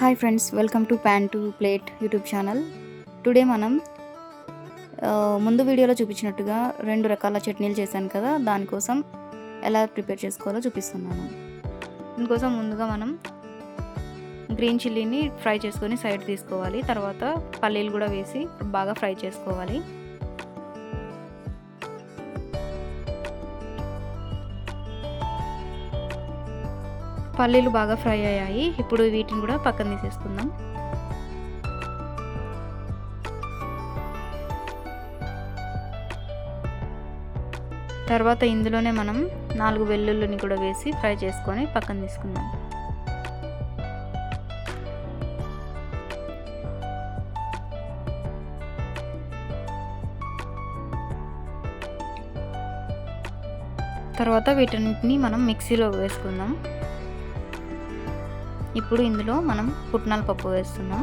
Hi friends, welcome to pan to plate YouTube channel. Today మనం ముందు వీడియోలో చూపించినట్టుగా 2 రకాల చట్నీలు చేశాను కదా, దానికోసం ఎలా ప్రిపేర్ చేసుకోవాలో చూపిస్తున్నాను. దీనికోసం ముందుగా మనం గ్రీన్ చిల్లీని ఫ్రై చేసుకొని సైడ్ తీసుకోవాలి. తర్వాత పల్లీలు కూడా వేసి బాగా ఫ్రై చేసుకోవాలి. పల్లీలు బాగా ఫ్రై అయ్యాయి. ఇప్పుడు వీటిని కూడా పక్కన తీసేసుకుందాం. తర్వాత ఇందులోనే మనం 4 వెల్లుల్లిని కూడా వేసి ఫ్రై చేసుకొని పక్కన తీసుకుందాం. తర్వాత వీటన్నిటిని మనం మిక్సీలో వేసుకుందాం. ఇప్పుడు ఇందులో మనం పుట్నాల పప్పు వేస్తున్నాం.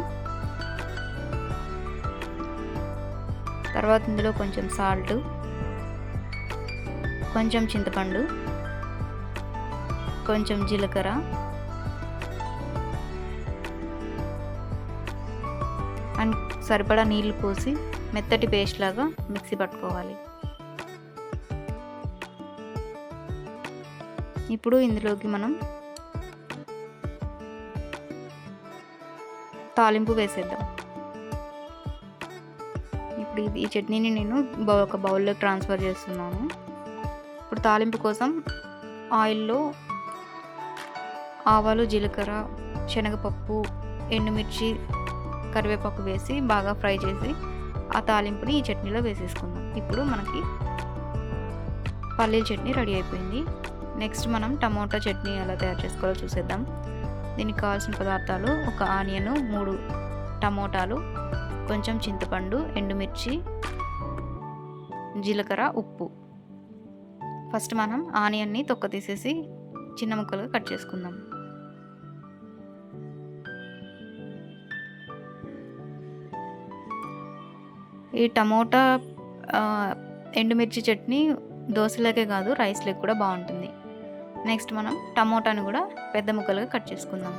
తర్వాత ఇందులో కొంచెం సాల్ట్, కొంచెం చింతపండు, కొంచెం జీలకర్ర, అండ్ సరిపడా నీళ్లు పోసి మెత్తటి పేస్ట్ లాగా మిక్సీ పట్టుకోవాలి. ఇప్పుడు ఇందులోకి మనం తాలింపు వేసేద్దాం. ఇప్పుడు ఈ చట్నీని నేను ఒక బౌల్లోకి ట్రాన్స్ఫర్ చేస్తున్నాను. ఇప్పుడు తాలింపు కోసం ఆయిల్లో ఆవాలు, జీలకర్ర, శనగపప్పు, ఎండుమిర్చి, కరివేపాకు వేసి బాగా ఫ్రై చేసి ఆ తాలింపుని ఈ చట్నీలో వేసేసుకుందాం. ఇప్పుడు మనకి పల్లీల చట్నీ రెడీ అయిపోయింది. నెక్స్ట్ మనం టమోటా చట్నీ ఎలా తయారు చేసుకోవాలో చూసేద్దాం. దీనికి కావాల్సిన పదార్థాలు: ఒక ఆనియన్, 3 టమోటాలు, కొంచెం చింతపండు, ఎండుమిర్చి, జీలకర్ర, ఉప్పు. ఫస్ట్ మనం ఆనియన్ని తొక్క తీసేసి చిన్న ముక్కలుగా కట్ చేసుకుందాం. ఈ టమోటా ఎండుమిర్చి చట్నీ దోశలకే కాదు, రైస్లోకి కూడా బాగుంటుంది. నెక్స్ట్ మనం టమోటాను కూడా పెద్ద ముక్కలుగా కట్ చేసుకుందాం.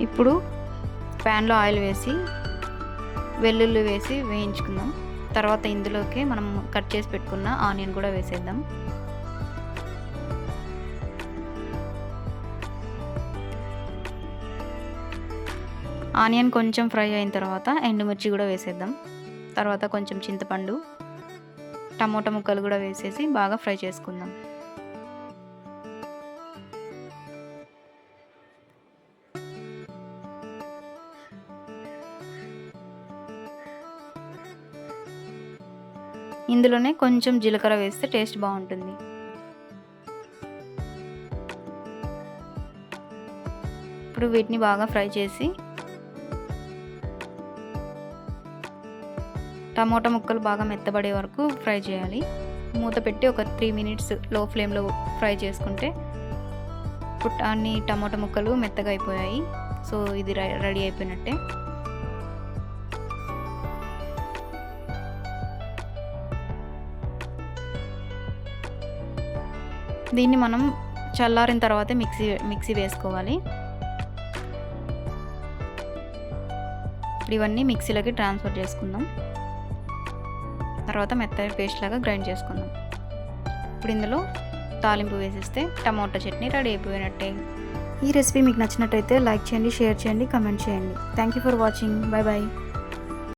ఇప్పుడు ప్యాన్లో ఆయిల్ వేసి వెల్లుల్లి వేసి వేయించుకుందాం. తర్వాత ఇందులోకి మనం కట్ చేసి పెట్టుకున్న ఆనియన్ కూడా వేసేద్దాం. ఆనియన్ కొంచెం ఫ్రై అయిన తర్వాత ఎండుమిర్చి కూడా వేసేద్దాం. తర్వాత కొంచెం చింతపండు, టమోటా ముక్కలు కూడా వేసేసి బాగా ఫ్రై చేసుకుందాం. ఇందులోనే కొంచెం జీలకర్ర వేస్తే టేస్ట్ బాగుంటుంది. ఇప్పుడు వీటిని బాగా ఫ్రై చేసి టమోటా ముక్కలు బాగా మెత్తబడే వరకు ఫ్రై చేయాలి. మూత పెట్టి ఒక 3 మినిట్స్ లో ఫ్లేమ్లో ఫ్రై చేసుకుంటే అన్ని టమోటా ముక్కలు మెత్తగా అయిపోయాయి. సో ఇది రెడీ అయిపోయినట్టే. దీన్ని మనం చల్లారిన తర్వాత మిక్సీ వేసుకోవాలి. ఇవన్నీ మిక్సీలోకి ట్రాన్స్ఫర్ చేసుకుందాం. తర్వాత మెత్తటి పేస్ట్ లాగా గ్రైండ్ చేసుకుందాం. ఇప్పుడు ఇందులో తాలింపు వేసేస్తే టమోటా చట్నీ రెడీ అయిపోయినట్టే. ఈ రెసిపీ మీకు నచ్చినట్టయితే లైక్ చేయండి, షేర్ చేయండి, కామెంట్ చేయండి. Thank you for watching. Bye bye.